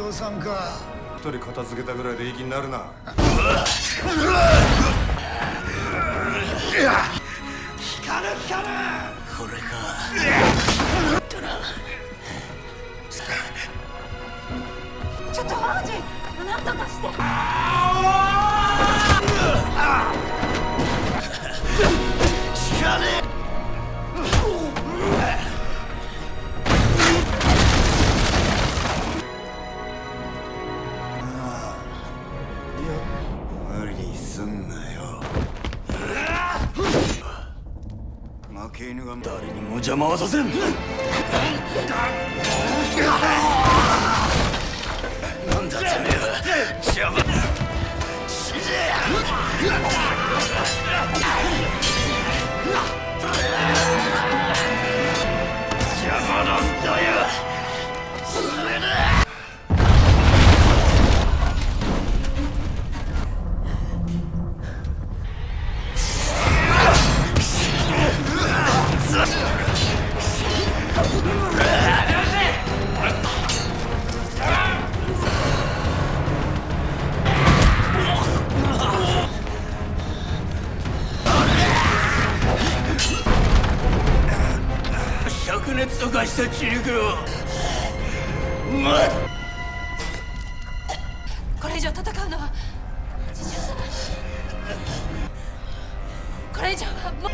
藤さんか。一人片付けたぐらいでいい気になるな。光る光る。これか。ドラ。ちょっと王子、なんとかして。光れ。無理すんなよ。負け犬が誰にも邪魔はさせん。なんだてめえは。邪魔。死ね。邪魔なんだよ。それだ。灼熱と化した血肉を。これ以上戦うのはこれ以上はもう。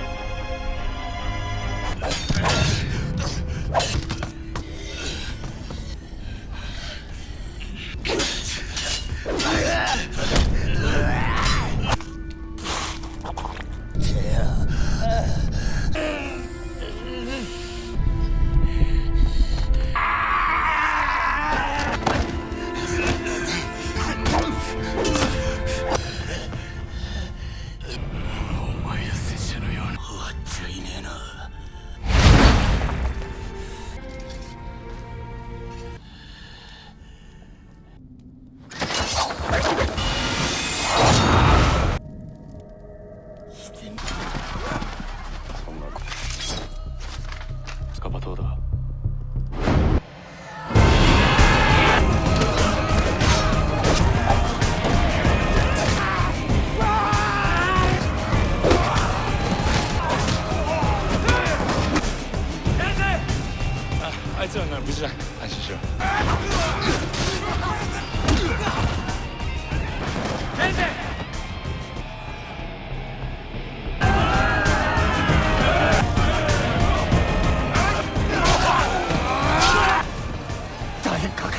あいつらなら無事だ。安心しろ。先生。大火か。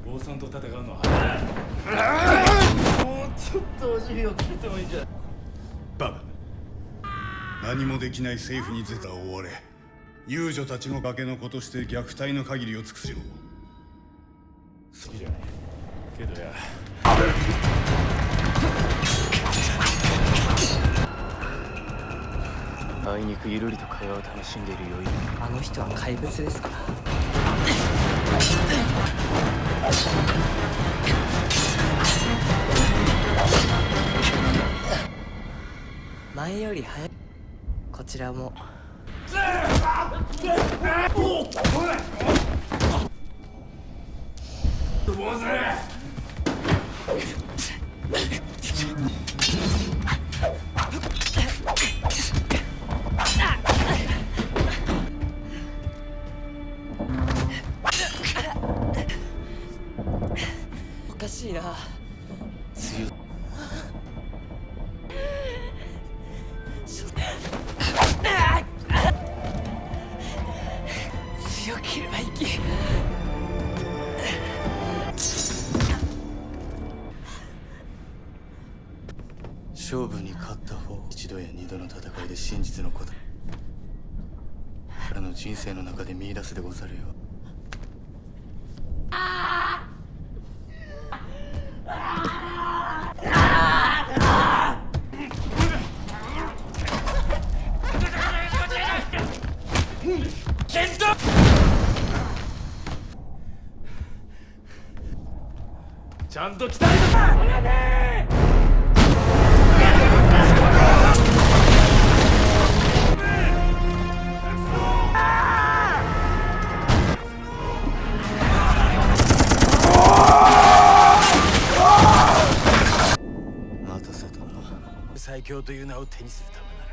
坊さんと戦うのはもうちょっとお尻を切ってもいいんじゃ。バカ。何もできない政府に絶対追われ、遊女たちの化けの子として虐待の限りを尽くすよ。好きじゃないけどや。あいにくゆるりと会話を楽しんでいる余裕。あの人は怪物ですから。前より早い。こちらも。おかしいな。強い。強ければいき。勝負に勝った方、一度や二度の戦いで真実のことの人生の中で見出すでござるよ。ちゃんと鍛えた。待たせたな。最強という名を手にするためなら。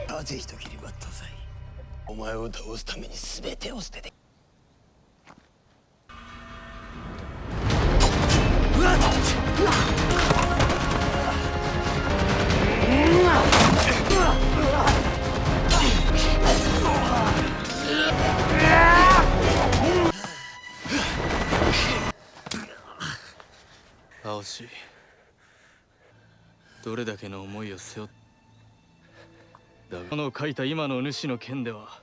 なぜ人斬りはったざい。お前を倒すために全てを捨てて。青し、どれだけの思いを背負っただが、この書いた今の主の剣では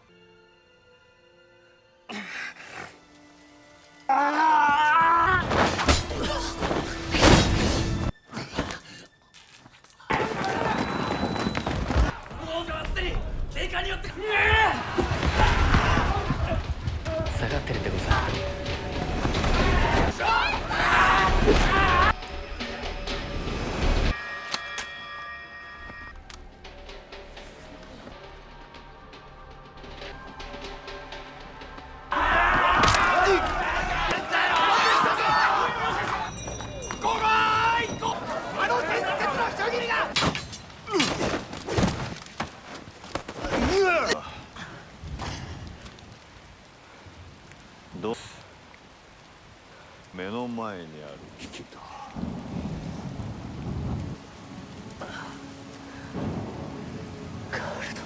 下がってるでござる。目の前にある危機だ。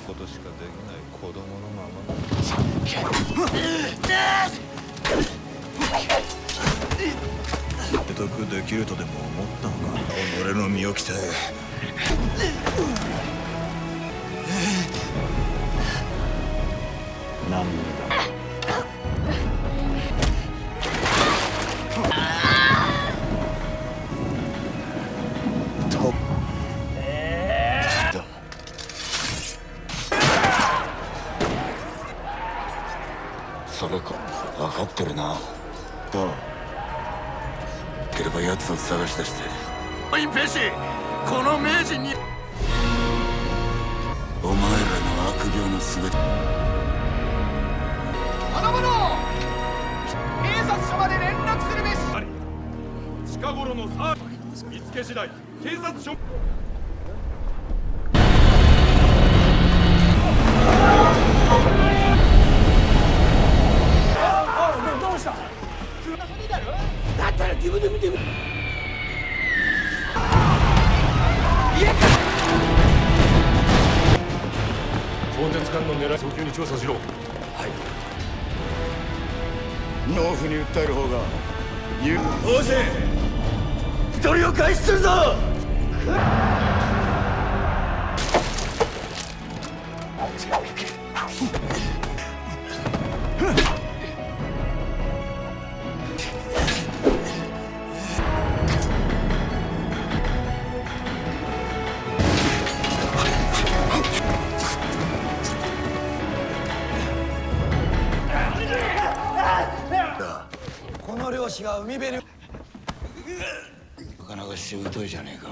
ことしかできない子供のまま得できるとでも思ったのか。己の身を鍛え何だ。それか分かってるな。ああ、ければ奴を探し出して。インペシこの名人にお前らの悪行のすべて。あの者警察署まで連絡するべし。近頃のさ見つけ次第警察署。だったら自分で見てみる。鋼鉄艦の狙い早急に調査しろ。農夫に訴える方が王子一人を開始するぞ。この漁師が海辺になかなかしぶといじゃねえか。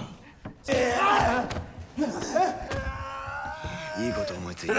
いいこと思いついた。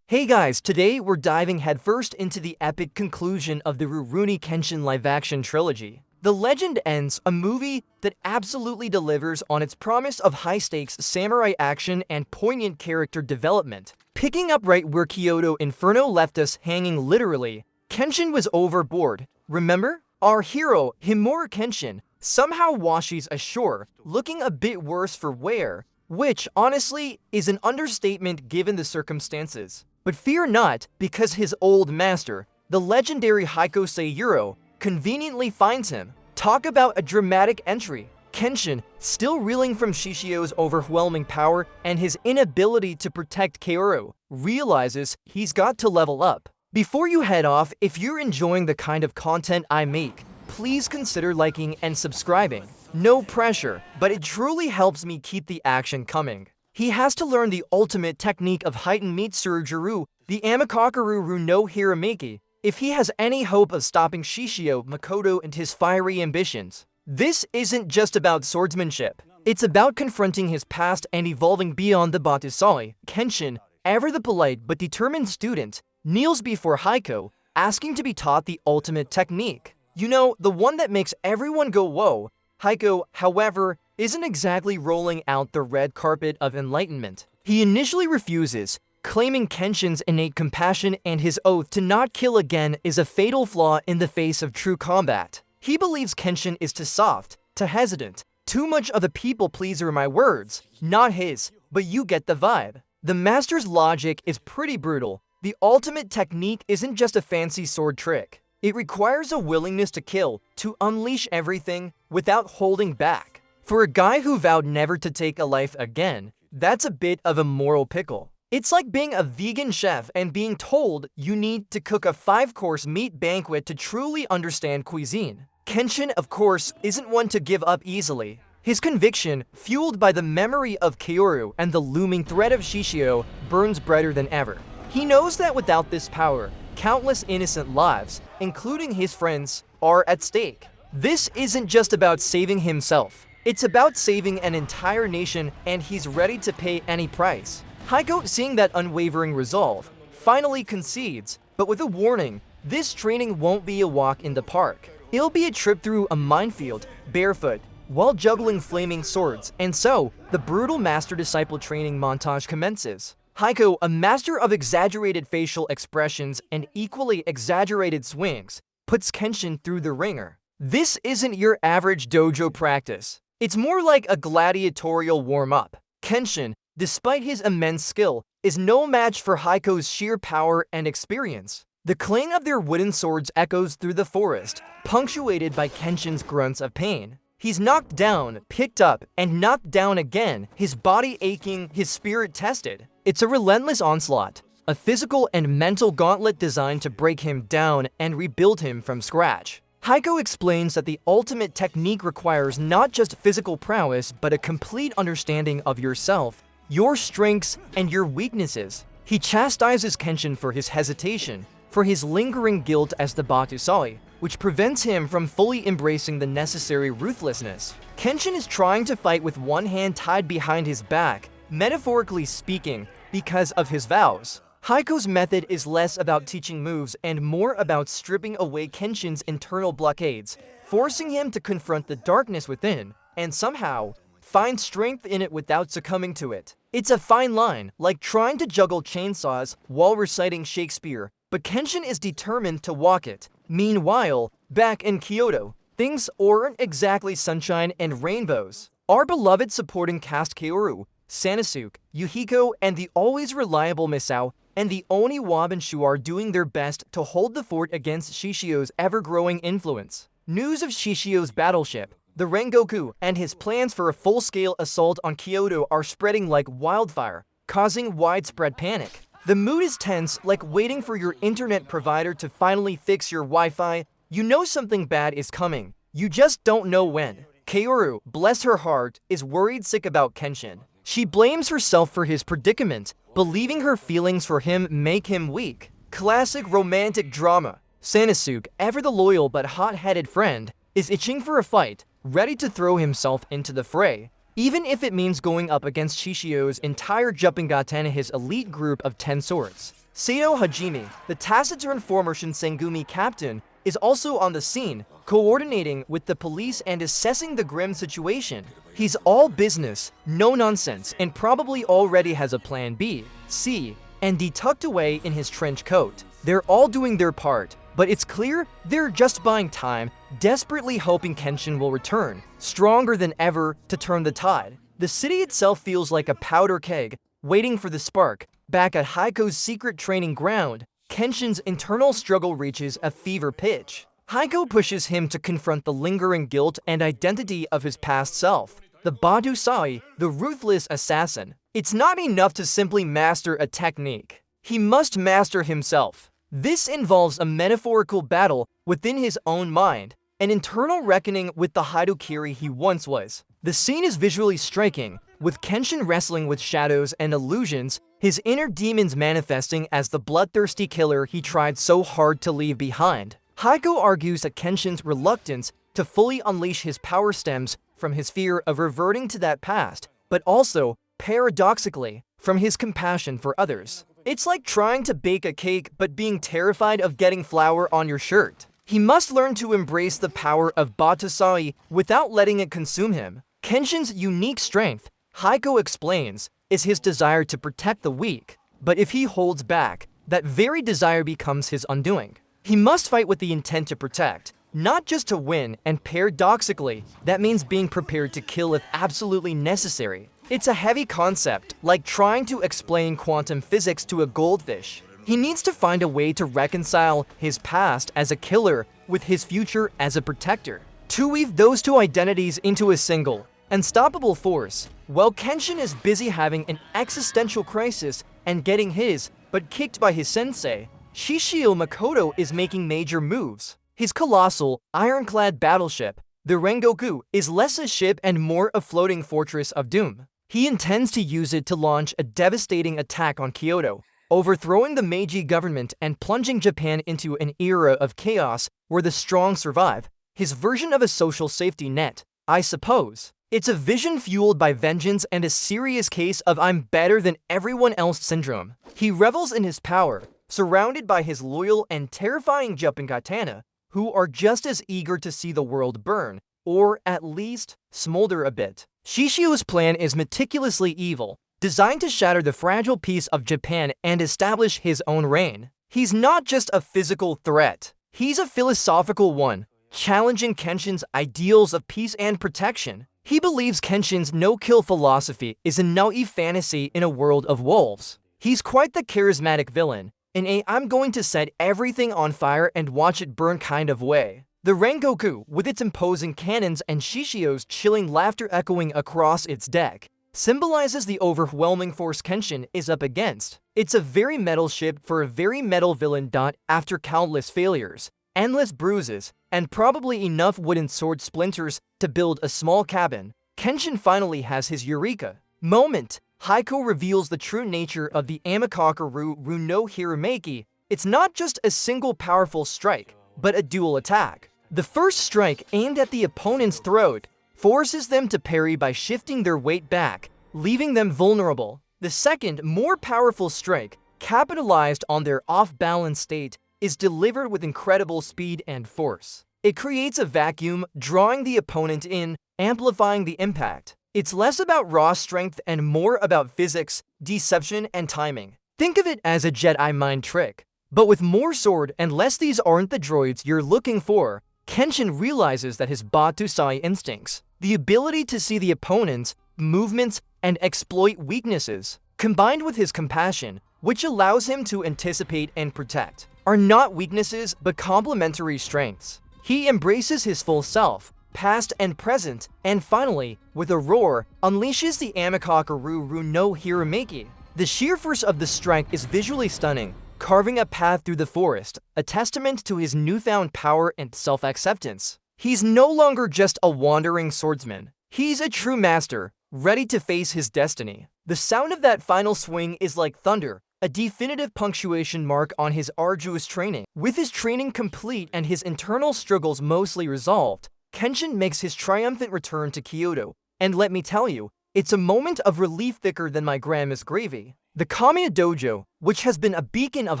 Hey guys, today we're diving headfirst into the epic conclusion of the Rurouni Kenshin live-action trilogy. The Legend ends, a movie that absolutely delivers on its promise of high-stakes samurai action and poignant character development. Picking up right where Kyoto Inferno left us hanging literally, Kenshin was overboard. Remember? Our hero, Himura Kenshin, somehow washes ashore, looking a bit worse for wear, which, honestly, is an understatement given the circumstances. But fear not, because his old master, the legendary Hiko Seijuro, conveniently finds him. Talk about a dramatic entry. Kenshin, still reeling from Shishio's overwhelming power and his inability to protect Kyoto, realizes he's got to level up. Before you head off, if you're enjoying the kind of content I make, please consider liking and subscribing. No pressure, but it truly helps me keep the action coming. He has to learn the ultimate technique of Hiten Mitsurugi-ryū, the Amikaku no Hiramiki, if he has any hope of stopping Shishio, Makoto, and his fiery ambitions. This isn't just about swordsmanship. It's about confronting his past and evolving beyond the Batusai. Kenshin, ever the polite but determined student, kneels before Hiko, asking to be taught the ultimate technique. You know, the one that makes everyone go whoa. Hiko, however, isn't exactly rolling out the red carpet of enlightenment. He initially refuses, claiming Kenshin's innate compassion and his oath to not kill again is a fatal flaw in the face of true combat. He believes Kenshin is too soft, too hesitant, too much of a people pleaser, my words, not his, but you get the vibe. The master's logic is pretty brutal. The ultimate technique isn't just a fancy sword trick. It requires a willingness to kill, to unleash everything without holding back. For a guy who vowed never to take a life again, that's a bit of a moral pickle. It's like being a vegan chef and being told you need to cook a 5-course meat banquet to truly understand cuisine. Kenshin, of course, isn't one to give up easily. His conviction, fueled by the memory of Kyoto and the looming threat of Shishio, burns brighter than ever. He knows that without this power, countless innocent lives, including his friends, are at stake. This isn't just about saving himself. It's about saving an entire nation, and he's ready to pay any price. Hiko, seeing that unwavering resolve, finally concedes, but with a warning: this training won't be a walk in the park. It'll be a trip through a minefield, barefoot, while juggling flaming swords, and so, the brutal master-disciple training montage commences. Hiko, a master of exaggerated facial expressions and equally exaggerated swings, puts Kenshin through the ringer. This isn't your average dojo practice. It's more like a gladiatorial warm-up. Kenshin, despite his immense skill, is no match for Hiko's sheer power and experience. The clang of their wooden swords echoes through the forest, punctuated by Kenshin's grunts of pain. He's knocked down, picked up, and knocked down again, his body aching, his spirit tested. It's a relentless onslaught, a physical and mental gauntlet designed to break him down and rebuild him from scratch. Hiko explains that the ultimate technique requires not just physical prowess, but a complete understanding of yourself, your strengths, and your weaknesses. He chastises Kenshin for his hesitation, for his lingering guilt as the Batusai, which prevents him from fully embracing the necessary ruthlessness. Kenshin is trying to fight with one hand tied behind his back, metaphorically speaking, because of his vows. Hiko's method is less about teaching moves and more about stripping away Kenshin's internal blockades, forcing him to confront the darkness within, and somehow find strength in it without succumbing to it. It's a fine line, like trying to juggle chainsaws while reciting Shakespeare, but Kenshin is determined to walk it. Meanwhile, back in Kyoto, things aren't exactly sunshine and rainbows. Our beloved supporting cast Kaoru, Sanosuke, Yuhiko, and the always reliable Misao, and the Oni Wabanshu are doing their best to hold the fort against Shishio's ever-growing influence. News of Shishio's battleship, the Rengoku, and his plans for a full-scale assault on Kyoto are spreading like wildfire, causing widespread panic. The mood is tense, like waiting for your internet provider to finally fix your Wi-Fi. You know something bad is coming. You just don't know when. Kaoru, bless her heart, is worried sick about Kenshin. She blames herself for his predicament, believing her feelings for him make him weak. Classic romantic drama. Sanosuke, ever the loyal but hot-headed friend, is itching for a fight, ready to throw himself into the fray, even if it means going up against Shishio's entire Juppongatana, his elite group of 10 swords. Sato Hajime, the taciturn former Shinsengumi captain, is also on the scene, coordinating with the police and assessing the grim situation. He's all business, no nonsense, and probably already has a plan B, C, and D tucked away in his trench coat. They're all doing their part, but it's clear they're just buying time, desperately hoping Kenshin will return, stronger than ever, to turn the tide. The city itself feels like a powder keg, waiting for the spark. Back at Hiko's secret training ground, Kenshin's internal struggle reaches a fever pitch. Hiko pushes him to confront the lingering guilt and identity of his past self, the Badusai, the ruthless assassin. It's not enough to simply master a technique. He must master himself. This involves a metaphorical battle within his own mind, an internal reckoning with the Haidokiri he once was. The scene is visually striking, with Kenshin wrestling with shadows and illusions, his inner demons manifesting as the bloodthirsty killer he tried so hard to leave behind. Hiko argues that Kenshin's reluctance to fully unleash his power stems from his fear of reverting to that past, but also, paradoxically, from his compassion for others. It's like trying to bake a cake but being terrified of getting flour on your shirt. He must learn to embrace the power of Batusai without letting it consume him. Kenshin's unique strength, Hiko explains, is his desire to protect the weak, but if he holds back, that very desire becomes his undoing. He must fight with the intent to protect, not just to win, and paradoxically, that means being prepared to kill if absolutely necessary. It's a heavy concept, like trying to explain quantum physics to a goldfish. He needs to find a way to reconcile his past as a killer with his future as a protector. To weave those two identities into a single, unstoppable force, while Kenshin is busy having an existential crisis and getting his, but kicked by his sensei, Shishio Makoto is making major moves. His colossal, ironclad battleship, the Rengoku, is less a ship and more a floating fortress of doom. He intends to use it to launch a devastating attack on Kyoto, overthrowing the Meiji government and plunging Japan into an era of chaos where the strong survive. His version of a social safety net, I suppose. It's a vision fueled by vengeance and a serious case of I'm better than everyone else syndrome. He revels in his power, surrounded by his loyal and terrifying Juppongatana, who are just as eager to see the world burn, or at least smolder a bit. Shishio's plan is meticulously evil, designed to shatter the fragile peace of Japan and establish his own reign. He's not just a physical threat, he's a philosophical one, challenging Kenshin's ideals of peace and protection. He believes Kenshin's no-kill philosophy is a naive fantasy in a world of wolves. He's quite the charismatic villain, in a I'm going to set everything on fire and watch it burn kind of way. The Rengoku, with its imposing cannons and Shishio's chilling laughter echoing across its deck, symbolizes the overwhelming force Kenshin is up against. It's a very metal ship for a very metal villain. After countless failures, endless bruises, and probably enough wooden sword splinters to build a small cabin, Kenshin finally has his eureka moment. Hiko reveals the true nature of the Amikaku-Ru no Hirameki. It's not just a single powerful strike, but a dual attack. The first strike, aimed at the opponent's throat, forces them to parry by shifting their weight back, leaving them vulnerable. The second, more powerful strike, capitalized on their off-balance state, is delivered with incredible speed and force. It creates a vacuum, drawing the opponent in, amplifying the impact. It's less about raw strength and more about physics, deception, and timing. Think of it as a Jedi mind trick. But with more sword and less these aren't the droids you're looking for, Kenshin realizes that his Batusai instincts, the ability to see the opponent's movements and exploit weaknesses, combined with his compassion, which allows him to anticipate and protect, are not weaknesses but complementary strengths. He embraces his full self, past and present, and finally, with a roar, unleashes the Amikaku-Ru no Hirameki. The sheer force of the strike is visually stunning, carving a path through the forest, a testament to his newfound power and self-acceptance. He's no longer just a wandering swordsman. He's a true master, ready to face his destiny. The sound of that final swing is like thunder, a definitive punctuation mark on his arduous training. With his training complete and his internal struggles mostly resolved, Kenshin makes his triumphant return to Kyoto, and let me tell you, it's a moment of relief thicker than my grandma's gravy. The Kamiya Dojo, which has been a beacon of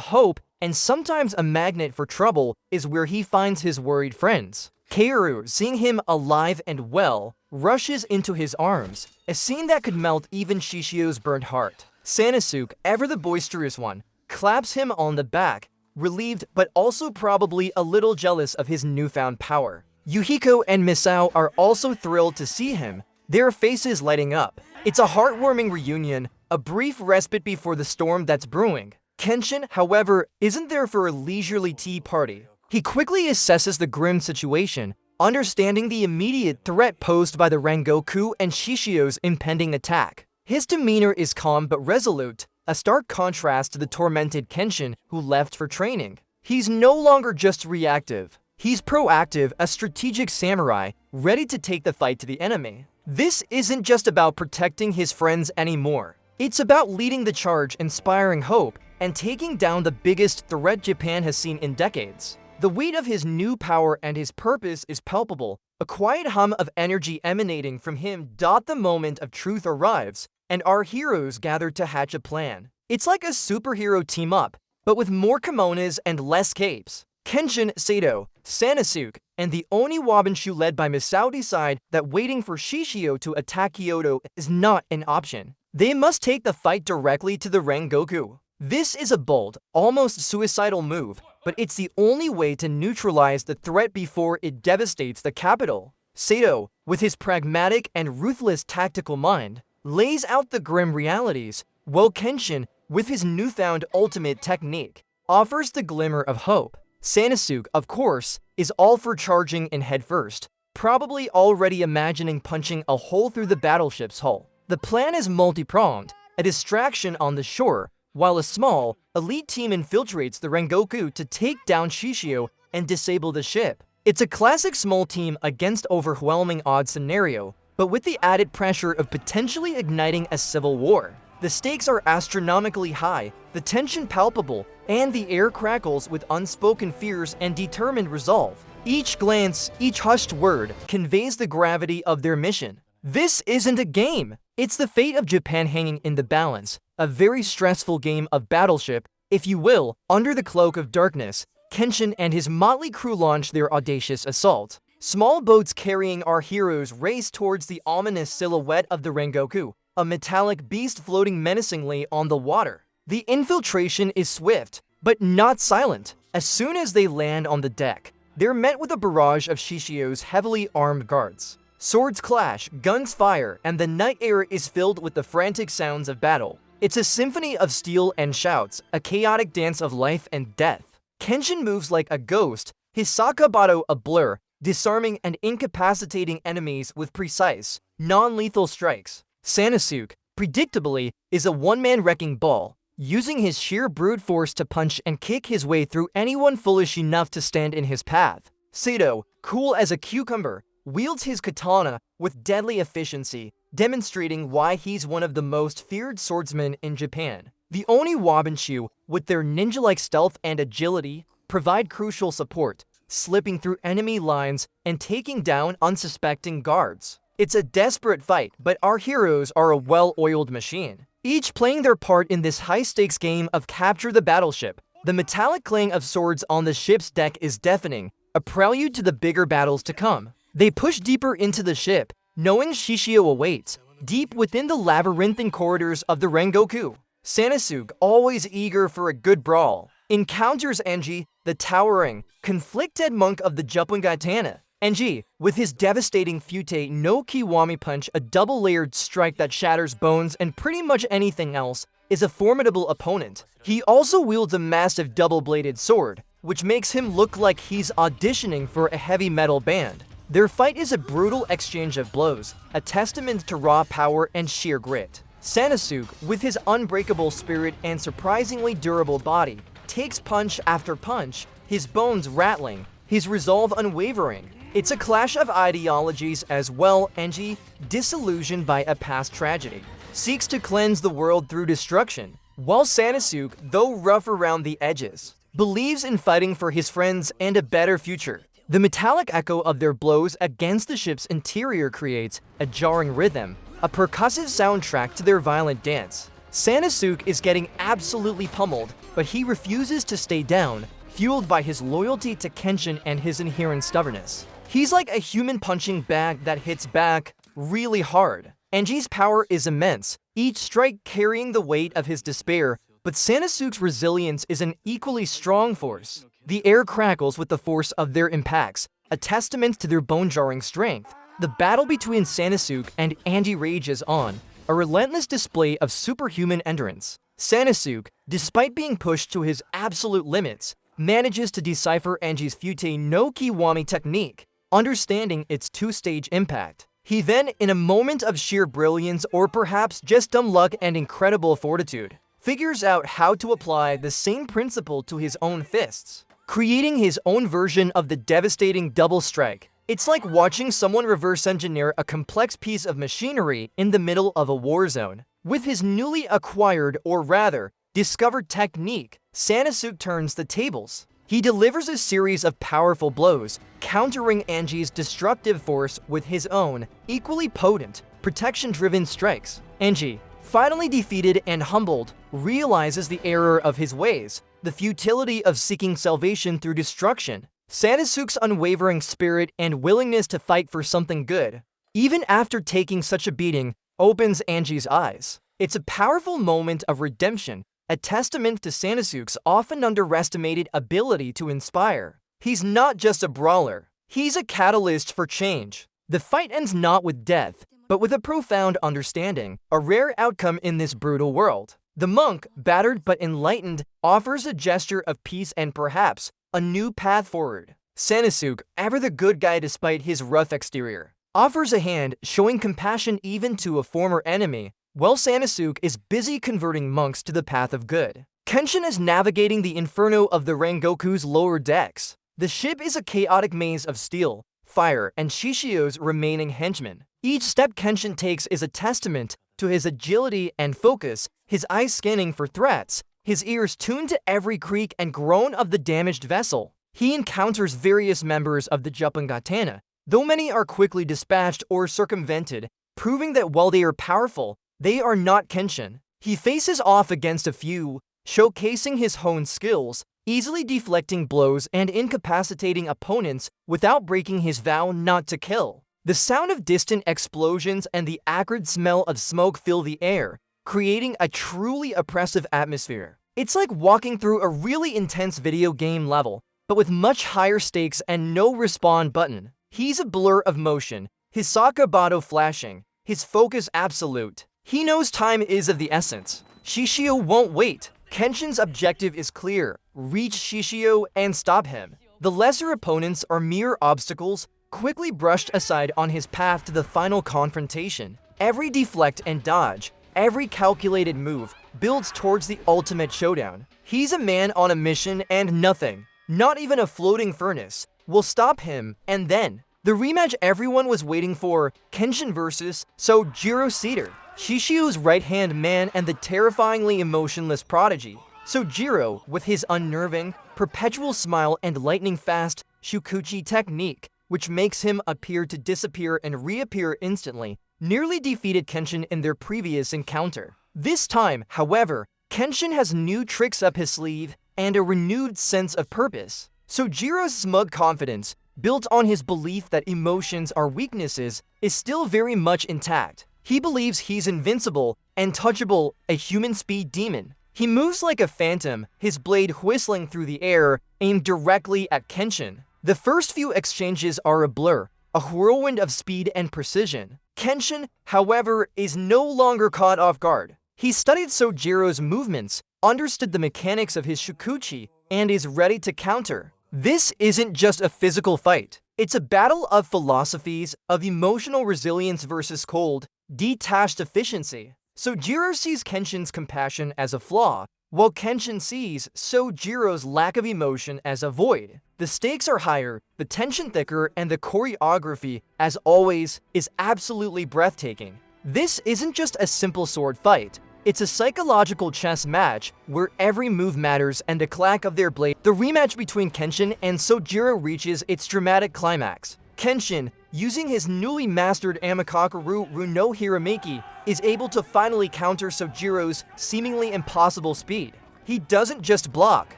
hope and sometimes a magnet for trouble, is where he finds his worried friends. Kaoru, seeing him alive and well, rushes into his arms, a scene that could melt even Shishio's burnt heart. Sanosuke, ever the boisterous one, claps him on the back, relieved but also probably a little jealous of his newfound power. Yuhiko and Misao are also thrilled to see him, their faces lighting up. It's a heartwarming reunion, a brief respite before the storm that's brewing. Kenshin, however, isn't there for a leisurely tea party. He quickly assesses the grim situation, understanding the immediate threat posed by the Rengoku and Shishio's impending attack. His demeanor is calm but resolute, a stark contrast to the tormented Kenshin who left for training. He's no longer just reactive. He's proactive, a strategic samurai, ready to take the fight to the enemy. This isn't just about protecting his friends anymore. It's about leading the charge, inspiring hope, and taking down the biggest threat Japan has seen in decades. The weight of his new power and his purpose is palpable, a quiet hum of energy emanating from him. The moment of truth arrives, and our heroes gather to hatch a plan. It's like a superhero team-up, but with more kimonos and less capes. Kenshin, Sato, Sanosuke, and the Oni Wabanshu led by Misao decide that waiting for Shishio to attack Kyoto is not an option. They must take the fight directly to the Rengoku. This is a bold, almost suicidal move, but it's the only way to neutralize the threat before it devastates the capital. Sato, with his pragmatic and ruthless tactical mind, lays out the grim realities, while Kenshin, with his newfound ultimate technique, offers the glimmer of hope. Sanosuke, of course, is all for charging in headfirst, probably already imagining punching a hole through the battleship's hull. The plan is multi-pronged, a distraction on the shore, while a small, elite team infiltrates the Rengoku to take down Shishio and disable the ship. It's a classic small team against overwhelming odds scenario, but with the added pressure of potentially igniting a civil war. The stakes are astronomically high, the tension palpable, and the air crackles with unspoken fears and determined resolve. Each glance, each hushed word, conveys the gravity of their mission. This isn't a game. It's the fate of Japan hanging in the balance, a very stressful game of battleship, if you will. Under the cloak of darkness, Kenshin and his motley crew launch their audacious assault. Small boats carrying our heroes race towards the ominous silhouette of the Rengoku, a metallic beast floating menacingly on the water. The infiltration is swift, but not silent. As soon as they land on the deck, they're met with a barrage of Shishio's heavily armed guards. Swords clash, guns fire, and the night air is filled with the frantic sounds of battle. It's a symphony of steel and shouts, a chaotic dance of life and death. Kenshin moves like a ghost, his sakabato a blur, disarming and incapacitating enemies with precise, non-lethal strikes. Sanosuke, predictably, is a one-man wrecking ball, using his sheer brute force to punch and kick his way through anyone foolish enough to stand in his path. Sato, cool as a cucumber, wields his katana with deadly efficiency, demonstrating why he's one of the most feared swordsmen in Japan. The Oni Wabanshu, with their ninja-like stealth and agility, provide crucial support, slipping through enemy lines and taking down unsuspecting guards. It's a desperate fight, but our heroes are a well-oiled machine, each playing their part in this high-stakes game of capture the battleship. The metallic clang of swords on the ship's deck is deafening, a prelude to the bigger battles to come. They push deeper into the ship, knowing Shishio awaits, deep within the labyrinthine corridors of the Rengoku. Sanosuke, always eager for a good brawl, encounters Enji, the towering, conflicted monk of the Juppongatana. Enji, with his devastating Fute no Kiwami punch, a double-layered strike that shatters bones and pretty much anything else, is a formidable opponent. He also wields a massive double-bladed sword, which makes him look like he's auditioning for a heavy metal band. Their fight is a brutal exchange of blows, a testament to raw power and sheer grit. Sanosuke, with his unbreakable spirit and surprisingly durable body, takes punch after punch, his bones rattling, his resolve unwavering. It's a clash of ideologies as well. Enji, disillusioned by a past tragedy, seeks to cleanse the world through destruction, while Sanosuke, though rough around the edges, believes in fighting for his friends and a better future. The metallic echo of their blows against the ship's interior creates a jarring rhythm, a percussive soundtrack to their violent dance. Sanosuke is getting absolutely pummeled, but he refuses to stay down, fueled by his loyalty to Kenshin and his inherent stubbornness. He's like a human punching bag that hits back really hard. Enji's power is immense, each strike carrying the weight of his despair, but Sanosuke's resilience is an equally strong force. The air crackles with the force of their impacts, a testament to their bone-jarring strength. The battle between Sanosuke and Anji rages on, a relentless display of superhuman endurance. Sanosuke, despite being pushed to his absolute limits, manages to decipher Anji's Fute no Kiwami technique, understanding its two-stage impact. He then, in a moment of sheer brilliance or perhaps just dumb luck and incredible fortitude, figures out how to apply the same principle to his own fists, creating his own version of the devastating double strike. It's like watching someone reverse engineer a complex piece of machinery in the middle of a war zone. With his newly acquired, or rather, discovered technique, Sanosuke turns the tables. He delivers a series of powerful blows, countering Anji's destructive force with his own, equally potent, protection-driven strikes. Anji, finally defeated and humbled, realizes the error of his ways, the futility of seeking salvation through destruction. Sanosuke's unwavering spirit and willingness to fight for something good, even after taking such a beating, opens Anji's eyes. It's a powerful moment of redemption, a testament to Sanosuke's often underestimated ability to inspire. He's not just a brawler, he's a catalyst for change. The fight ends not with death, but with a profound understanding, a rare outcome in this brutal world. The monk, battered but enlightened, offers a gesture of peace and perhaps a new path forward. Sanosuke, ever the good guy despite his rough exterior, offers a hand, showing compassion even to a former enemy, while Sanosuke is busy converting monks to the path of good. Kenshin is navigating the inferno of the Rengoku's lower decks. The ship is a chaotic maze of steel, fire, and Shishio's remaining henchmen. Each step Kenshin takes is a testament to his agility and focus, his eyes scanning for threats, his ears tuned to every creak and groan of the damaged vessel. He encounters various members of the Juppongatana, though many are quickly dispatched or circumvented, proving that while they are powerful, they are not Kenshin. He faces off against a few, showcasing his honed skills, easily deflecting blows and incapacitating opponents without breaking his vow not to kill. The sound of distant explosions and the acrid smell of smoke fill the air, creating a truly oppressive atmosphere. It's like walking through a really intense video game level, but with much higher stakes and no respawn button. He's a blur of motion, his Sakabato flashing, his focus absolute. He knows time is of the essence. Shishio won't wait. Kenshin's objective is clear: reach Shishio and stop him. The lesser opponents are mere obstacles, quickly brushed aside on his path to the final confrontation. Every deflect and dodge, every calculated move, builds towards the ultimate showdown. He's a man on a mission and nothing, not even a floating furnace, will stop him. And then, the rematch everyone was waiting for, Kenshin versus Seijuro Cedar, Shishio's right-hand man and the terrifyingly emotionless prodigy. Seijuro, with his unnerving, perpetual smile and lightning-fast Shukuchi technique, which makes him appear to disappear and reappear instantly, nearly defeated Kenshin in their previous encounter. This time, however, Kenshin has new tricks up his sleeve and a renewed sense of purpose. Seijuro's smug confidence, built on his belief that emotions are weaknesses, is still very much intact. He believes he's invincible, untouchable, a human speed demon. He moves like a phantom, his blade whistling through the air, aimed directly at Kenshin. The first few exchanges are a blur, a whirlwind of speed and precision. Kenshin, however, is no longer caught off guard. He studied Seijuro's movements, understood the mechanics of his Shukuchi, and is ready to counter. This isn't just a physical fight. It's a battle of philosophies, of emotional resilience versus cold, detached efficiency. Seijuro sees Kenshin's compassion as a flaw, while Kenshin sees Seijuro's lack of emotion as a void. The stakes are higher, the tension thicker, and the choreography, as always, is absolutely breathtaking. This isn't just a simple sword fight. It's a psychological chess match where every move matters and the clack of their blade. The rematch between Kenshin and Seijuro reaches its dramatic climax. Kenshin, using his newly mastered Amakaku no Hirameki, is able to finally counter Seijuro's seemingly impossible speed. He doesn't just block,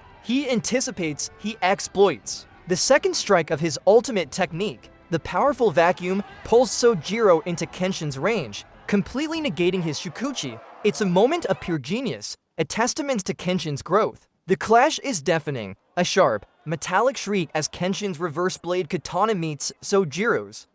he anticipates, he exploits. The second strike of his ultimate technique, the powerful vacuum, pulls Seijuro into Kenshin's range, completely negating his Shukuchi. It's a moment of pure genius, a testament to Kenshin's growth. The clash is deafening, a sharp, metallic shriek as Kenshin's reverse blade katana meets Seijuro's.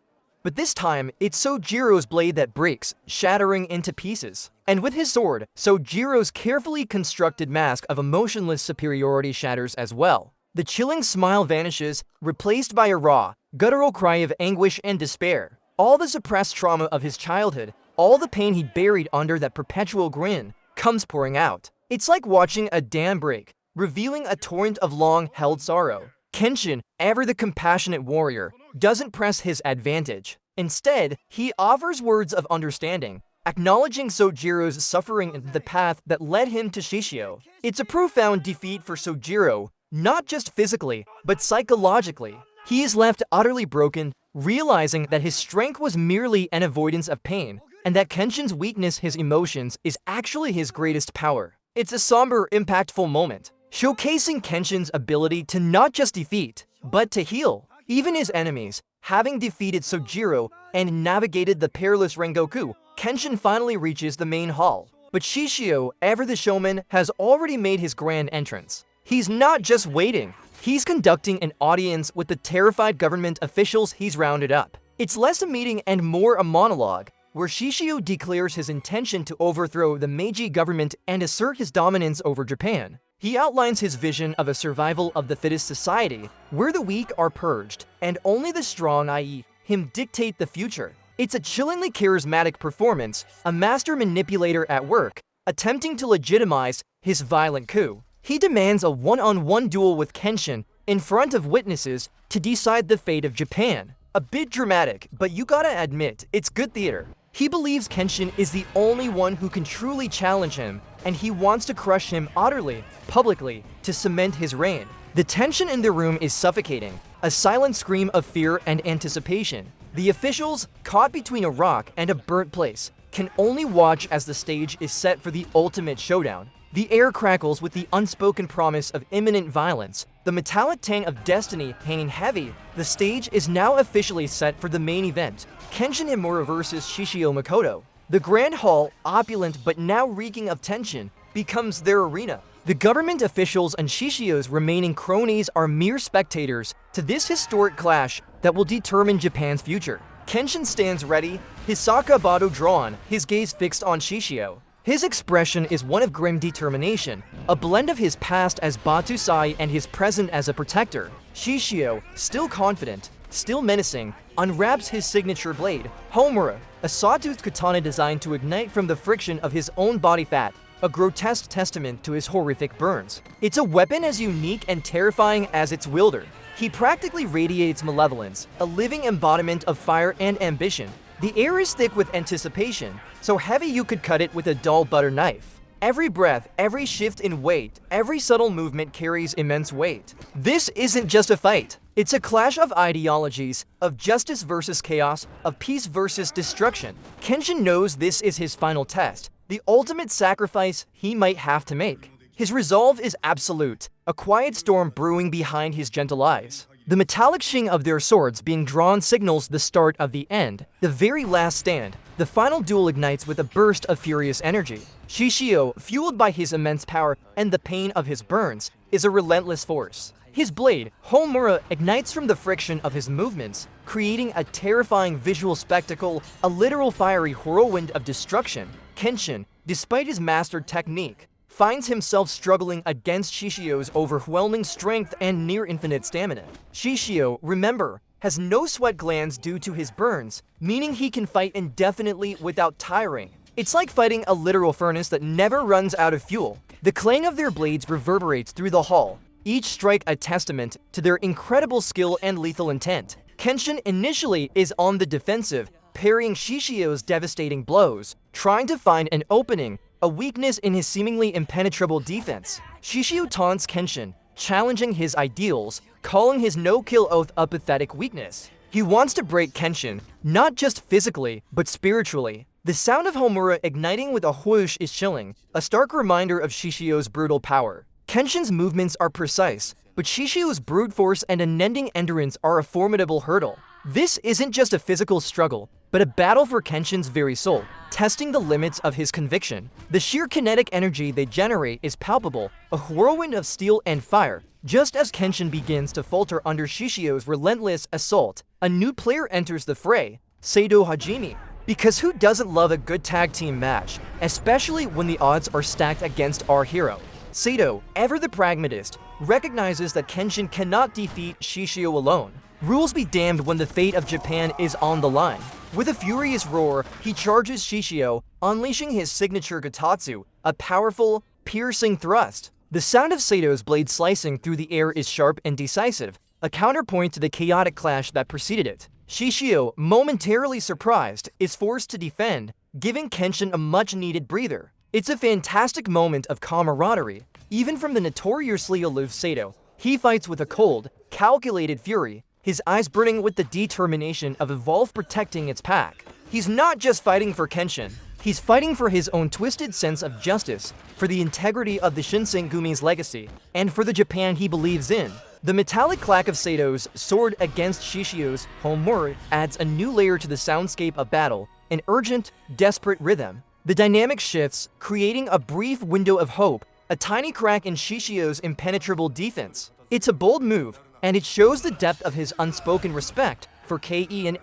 But this time, it's Seijuro's blade that breaks, shattering into pieces. And with his sword, Seijuro's carefully constructed mask of emotionless superiority shatters as well. The chilling smile vanishes, replaced by a raw, guttural cry of anguish and despair. All the suppressed trauma of his childhood, all the pain he buried under that perpetual grin, comes pouring out. It's like watching a dam break, revealing a torrent of long-held sorrow. Kenshin, ever the compassionate warrior, doesn't press his advantage. Instead, he offers words of understanding, acknowledging Seijuro's suffering in the path that led him to Shishio. It's a profound defeat for Seijuro, not just physically, but psychologically. He is left utterly broken, realizing that his strength was merely an avoidance of pain, and that Kenshin's weakness, his emotions, is actually his greatest power. It's a somber, impactful moment, showcasing Kenshin's ability to not just defeat, but to heal. Even his enemies, having defeated Seijuro and navigated the perilous Rengoku, Kenshin finally reaches the main hall. But Shishio, ever the showman, has already made his grand entrance. He's not just waiting, he's conducting an audience with the terrified government officials he's rounded up. It's less a meeting and more a monologue, where Shishio declares his intention to overthrow the Meiji government and assert his dominance over Japan. He outlines his vision of a survival of the fittest society, where the weak are purged, and only the strong, i.e., him, dictate the future. It's a chillingly charismatic performance, a master manipulator at work, attempting to legitimize his violent coup. He demands a one-on-one duel with Kenshin in front of witnesses to decide the fate of Japan. A bit dramatic, but you gotta admit, it's good theater. He believes Kenshin is the only one who can truly challenge him, and he wants to crush him utterly, publicly, to cement his reign. The tension in the room is suffocating, a silent scream of fear and anticipation. The officials, caught between a rock and a burnt place, can only watch as the stage is set for the ultimate showdown. The air crackles with the unspoken promise of imminent violence, the metallic tang of destiny hanging heavy. The stage is now officially set for the main event, Kenshin Himura vs Shishio Makoto. The grand hall, opulent but now reeking of tension, becomes their arena. The government officials and Shishio's remaining cronies are mere spectators to this historic clash that will determine Japan's future. Kenshin stands ready, his sakabado drawn, his gaze fixed on Shishio. His expression is one of grim determination, a blend of his past as Batusai and his present as a protector. Shishio, still confident, still menacing, unwraps his signature blade, Homura, a sawtoothed katana designed to ignite from the friction of his own body fat, a grotesque testament to his horrific burns. It's a weapon as unique and terrifying as its wielder. He practically radiates malevolence, a living embodiment of fire and ambition. The air is thick with anticipation, so heavy you could cut it with a dull butter knife. Every breath, every shift in weight, every subtle movement carries immense weight. This isn't just a fight. It's a clash of ideologies, of justice versus chaos, of peace versus destruction. Kenshin knows this is his final test, the ultimate sacrifice he might have to make. His resolve is absolute, a quiet storm brewing behind his gentle eyes. The metallic shing of their swords being drawn signals the start of the end, the very last stand. The final duel ignites with a burst of furious energy. Shishio, fueled by his immense power and the pain of his burns, is a relentless force. His blade, Homura, ignites from the friction of his movements, creating a terrifying visual spectacle, a literal fiery whirlwind of destruction. Kenshin, despite his mastered technique, finds himself struggling against Shishio's overwhelming strength and near-infinite stamina. Shishio, remember, has no sweat glands due to his burns, meaning he can fight indefinitely without tiring. It's like fighting a literal furnace that never runs out of fuel. The clang of their blades reverberates through the hall, each strike a testament to their incredible skill and lethal intent. Kenshin initially is on the defensive, parrying Shishio's devastating blows, trying to find an opening, a weakness in his seemingly impenetrable defense. Shishio taunts Kenshin, challenging his ideals, calling his no-kill oath a pathetic weakness. He wants to break Kenshin, not just physically, but spiritually. The sound of Homura igniting with a whoosh is chilling, a stark reminder of Shishio's brutal power. Kenshin's movements are precise, but Shishio's brute force and unending endurance are a formidable hurdle. This isn't just a physical struggle, but a battle for Kenshin's very soul, testing the limits of his conviction. The sheer kinetic energy they generate is palpable, a whirlwind of steel and fire. Just as Kenshin begins to falter under Shishio's relentless assault, a new player enters the fray, Seido Hajime. Because who doesn't love a good tag team match, especially when the odds are stacked against our hero? Seido, ever the pragmatist, recognizes that Kenshin cannot defeat Shishio alone. Rules be damned when the fate of Japan is on the line. With a furious roar, he charges Shishio, unleashing his signature Gatatsu, a powerful, piercing thrust. The sound of Seido's blade slicing through the air is sharp and decisive, a counterpoint to the chaotic clash that preceded it. Shishio, momentarily surprised, is forced to defend, giving Kenshin a much-needed breather. It's a fantastic moment of camaraderie. Even from the notoriously aloof Seido, he fights with a cold, calculated fury, his eyes burning with the determination of Evolve protecting its pack. He's not just fighting for Kenshin, he's fighting for his own twisted sense of justice, for the integrity of the Shinsengumi's legacy, and for the Japan he believes in. The metallic clack of Seido's sword against Shishio's Homura adds a new layer to the soundscape of battle, an urgent, desperate rhythm. The dynamic shifts, creating a brief window of hope, a tiny crack in Shishio's impenetrable defense. It's a bold move, and it shows the depth of his unspoken respect for Kenshin.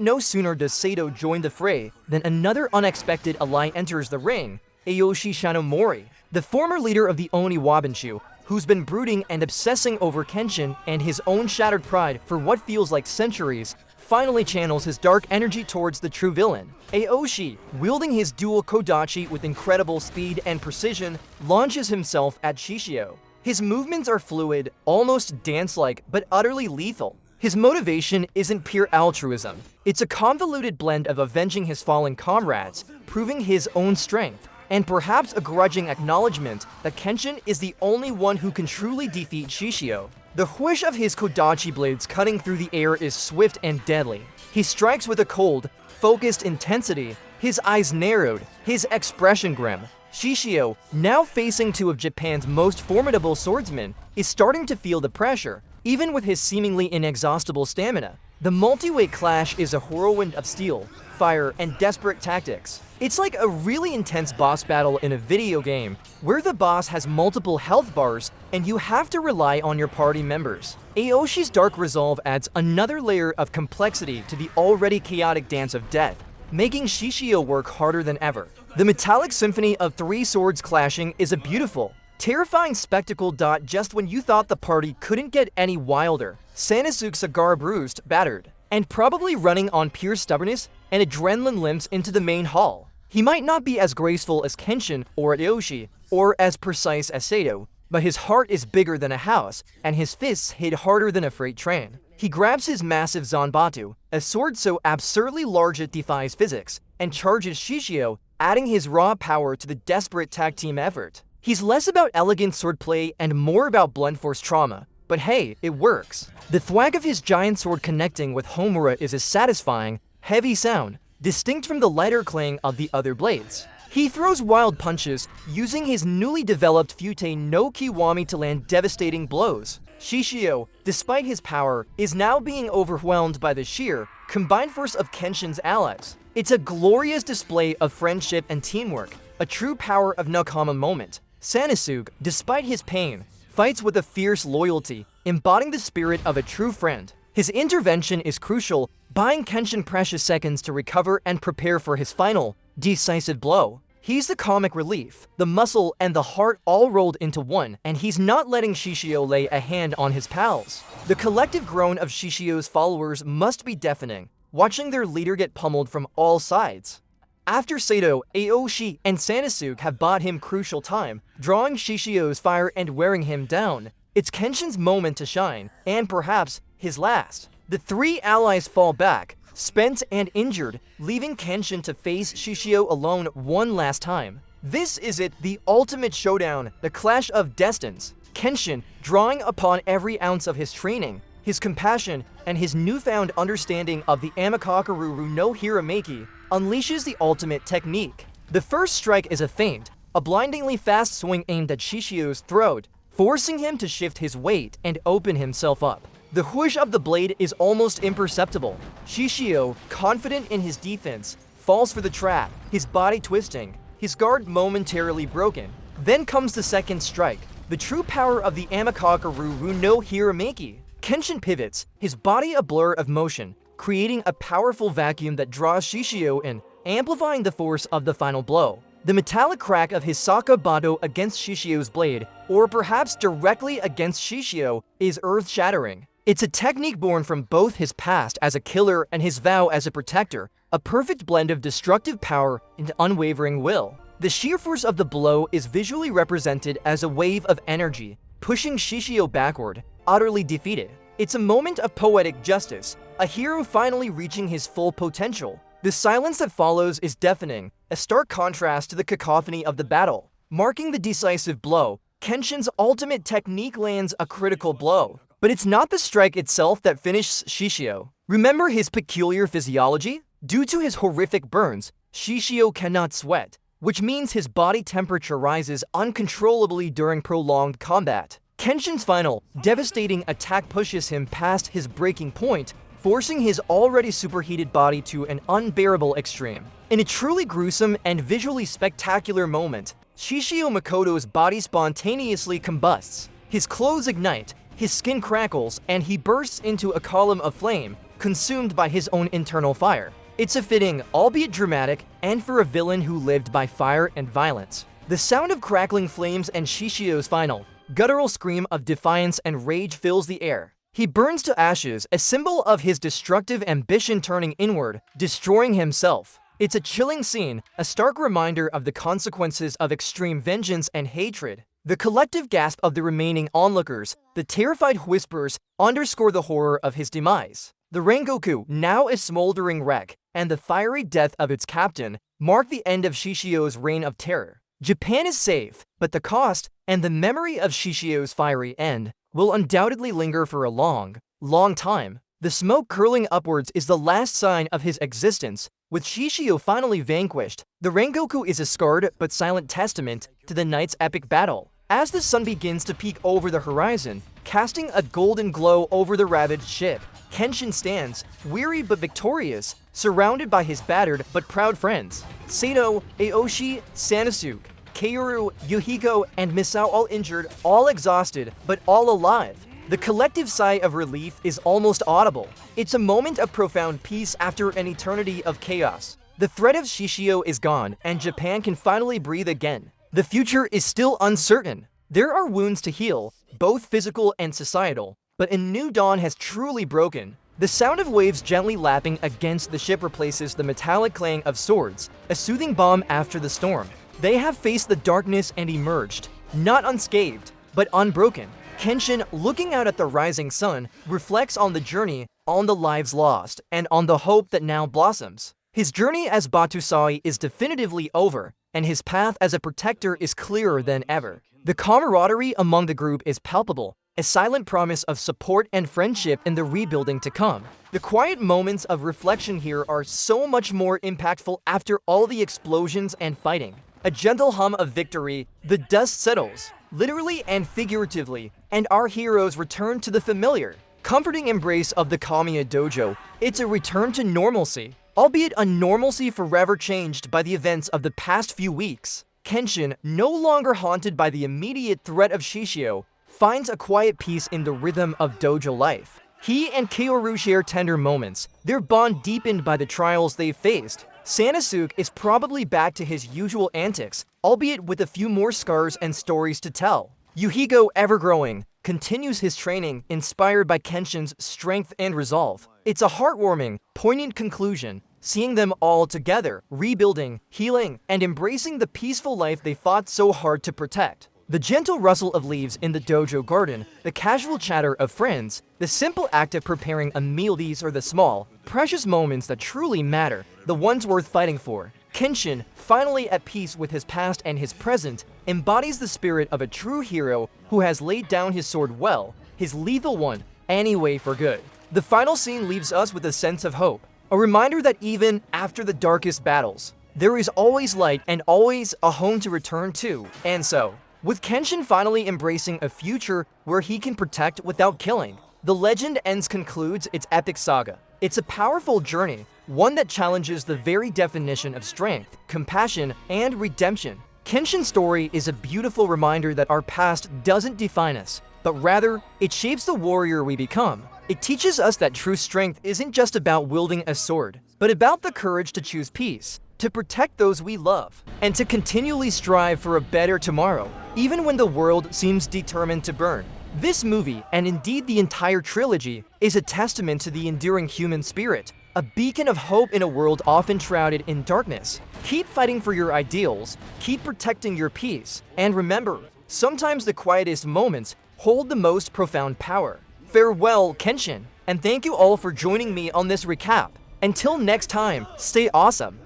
No sooner does Seido join the fray than another unexpected ally enters the ring, Aoshi Shanomori, the former leader of the Oni Wabanshu, who's been brooding and obsessing over Kenshin and his own shattered pride for what feels like centuries, finally channels his dark energy towards the true villain. Aoshi, wielding his dual kodachi with incredible speed and precision, launches himself at Shishio. His movements are fluid, almost dance-like, but utterly lethal. His motivation isn't pure altruism. It's a convoluted blend of avenging his fallen comrades, proving his own strength, and perhaps a grudging acknowledgement that Kenshin is the only one who can truly defeat Shishio. The whoosh of his kodachi blades cutting through the air is swift and deadly. He strikes with a cold, focused intensity, his eyes narrowed, his expression grim. Shishio, now facing two of Japan's most formidable swordsmen, is starting to feel the pressure, even with his seemingly inexhaustible stamina. The multi-weight clash is a whirlwind of steel, fire, and desperate tactics. It's like a really intense boss battle in a video game, where the boss has multiple health bars and you have to rely on your party members. Aoshi's dark resolve adds another layer of complexity to the already chaotic dance of death, making Shishio work harder than ever. The metallic symphony of three swords clashing is a beautiful, terrifying spectacle. Just when you thought the party couldn't get any wilder, Sanosuke's cigar bruised, battered, and probably running on pure stubbornness and adrenaline limps into the main hall. He might not be as graceful as Kenshin or Aoshi, or as precise as Seido, but his heart is bigger than a house, and his fists hit harder than a freight train. He grabs his massive Zanbatu, a sword so absurdly large it defies physics, and charges Shishio, adding his raw power to the desperate tag team effort. He's less about elegant swordplay and more about blunt force trauma, but hey, it works. The thwack of his giant sword connecting with Homura is a satisfying, heavy sound, distinct from the lighter clang of the other blades. He throws wild punches, using his newly developed Fute no Kiwami to land devastating blows. Shishio, despite his power, is now being overwhelmed by the sheer, combined force of Kenshin's allies. It's a glorious display of friendship and teamwork, a true power of Nakama moment. Sanosuke, despite his pain, fights with a fierce loyalty, embodying the spirit of a true friend. His intervention is crucial, buying Kenshin precious seconds to recover and prepare for his final, decisive blow. He's the comic relief, the muscle and the heart all rolled into one, and he's not letting Shishio lay a hand on his pals. The collective groan of Shishio's followers must be deafening, watching their leader get pummeled from all sides. After Seido, Aoshi, and Sanosuke have bought him crucial time, drawing Shishio's fire and wearing him down, it's Kenshin's moment to shine, and perhaps his last. The three allies fall back, spent and injured, leaving Kenshin to face Shishio alone one last time. This is it, the ultimate showdown, the clash of destinies. Kenshin, drawing upon every ounce of his training, his compassion, and his newfound understanding of the Amakakuru no Hirameki unleashes the ultimate technique. The first strike is a feint, a blindingly fast swing aimed at Shishio's throat, forcing him to shift his weight and open himself up. The whoosh of the blade is almost imperceptible. Shishio, confident in his defense, falls for the trap, his body twisting, his guard momentarily broken. Then comes the second strike, the true power of the Amakakuru no Hirameki. Kenshin pivots, his body a blur of motion, creating a powerful vacuum that draws Shishio in, amplifying the force of the final blow. The metallic crack of his Sakabado against Shishio's blade, or perhaps directly against Shishio, is earth-shattering. It's a technique born from both his past as a killer and his vow as a protector, a perfect blend of destructive power and unwavering will. The sheer force of the blow is visually represented as a wave of energy, pushing Shishio backward, utterly defeated. It's a moment of poetic justice, a hero finally reaching his full potential. The silence that follows is deafening, a stark contrast to the cacophony of the battle. Marking the decisive blow, Kenshin's ultimate technique lands a critical blow. But it's not the strike itself that finishes Shishio. Remember his peculiar physiology? Due to his horrific burns, Shishio cannot sweat, which means his body temperature rises uncontrollably during prolonged combat. Kenshin's final, devastating attack pushes him past his breaking point, forcing his already superheated body to an unbearable extreme. In a truly gruesome and visually spectacular moment, Shishio Makoto's body spontaneously combusts. His clothes ignite, his skin crackles, and he bursts into a column of flame, consumed by his own internal fire. It's a fitting, albeit dramatic, end for a villain who lived by fire and violence. The sound of crackling flames and Shishio's final, guttural scream of defiance and rage fills the air. He burns to ashes, a symbol of his destructive ambition turning inward, destroying himself. It's a chilling scene, a stark reminder of the consequences of extreme vengeance and hatred. The collective gasp of the remaining onlookers, the terrified whispers, underscore the horror of his demise. The Rengoku, now a smoldering wreck, and the fiery death of its captain, mark the end of Shishio's reign of terror. Japan is safe, but the cost, and the memory of Shishio's fiery end, will undoubtedly linger for a long, long time. The smoke curling upwards is the last sign of his existence. With Shishio finally vanquished, the Rengoku is a scarred but silent testament to the night's epic battle. As the sun begins to peek over the horizon, casting a golden glow over the ravaged ship, Kenshin stands, weary but victorious, surrounded by his battered but proud friends. Sato, Aoshi, Sanosuke, Kaoru, Yuhiko, and Misao all injured, all exhausted, but all alive. The collective sigh of relief is almost audible. It's a moment of profound peace after an eternity of chaos. The threat of Shishio is gone, and Japan can finally breathe again. The future is still uncertain. There are wounds to heal, both physical and societal, but a new dawn has truly broken. The sound of waves gently lapping against the ship replaces the metallic clang of swords, a soothing balm after the storm. They have faced the darkness and emerged, not unscathed, but unbroken. Kenshin, looking out at the rising sun, reflects on the journey, on the lives lost, and on the hope that now blossoms. His journey as Batusai is definitively over, and his path as a protector is clearer than ever. The camaraderie among the group is palpable, a silent promise of support and friendship in the rebuilding to come. The quiet moments of reflection here are so much more impactful after all the explosions and fighting. A gentle hum of victory, the dust settles, literally and figuratively, and our heroes return to the familiar, comforting embrace of the Kamiya Dojo. It's a return to normalcy, albeit a normalcy forever changed by the events of the past few weeks. Kenshin, no longer haunted by the immediate threat of Shishio, finds a quiet peace in the rhythm of dojo life. He and Kaoru share tender moments, their bond deepened by the trials they've faced. Sanosuke is probably back to his usual antics, albeit with a few more scars and stories to tell. Yuhiko, ever growing, continues his training, inspired by Kenshin's strength and resolve. It's a heartwarming, poignant conclusion, seeing them all together, rebuilding, healing, and embracing the peaceful life they fought so hard to protect. The gentle rustle of leaves in the dojo garden, the casual chatter of friends, the simple act of preparing a meal, these are the small, precious moments that truly matter, the ones worth fighting for. Kenshin, finally at peace with his past and his present, embodies the spirit of a true hero who has laid down his sword well, his lethal one, anyway for good. The final scene leaves us with a sense of hope, a reminder that even after the darkest battles, there is always light and always a home to return to. And so, with Kenshin finally embracing a future where he can protect without killing, the Legend Ends concludes its epic saga. It's a powerful journey, one that challenges the very definition of strength, compassion, and redemption. Kenshin's story is a beautiful reminder that our past doesn't define us, but rather, it shapes the warrior we become. It teaches us that true strength isn't just about wielding a sword, but about the courage to choose peace, to protect those we love, and to continually strive for a better tomorrow, even when the world seems determined to burn. This movie, and indeed the entire trilogy, is a testament to the enduring human spirit, a beacon of hope in a world often shrouded in darkness. Keep fighting for your ideals, keep protecting your peace, and remember, sometimes the quietest moments hold the most profound power. Farewell, Kenshin, and thank you all for joining me on this recap. Until next time, stay awesome.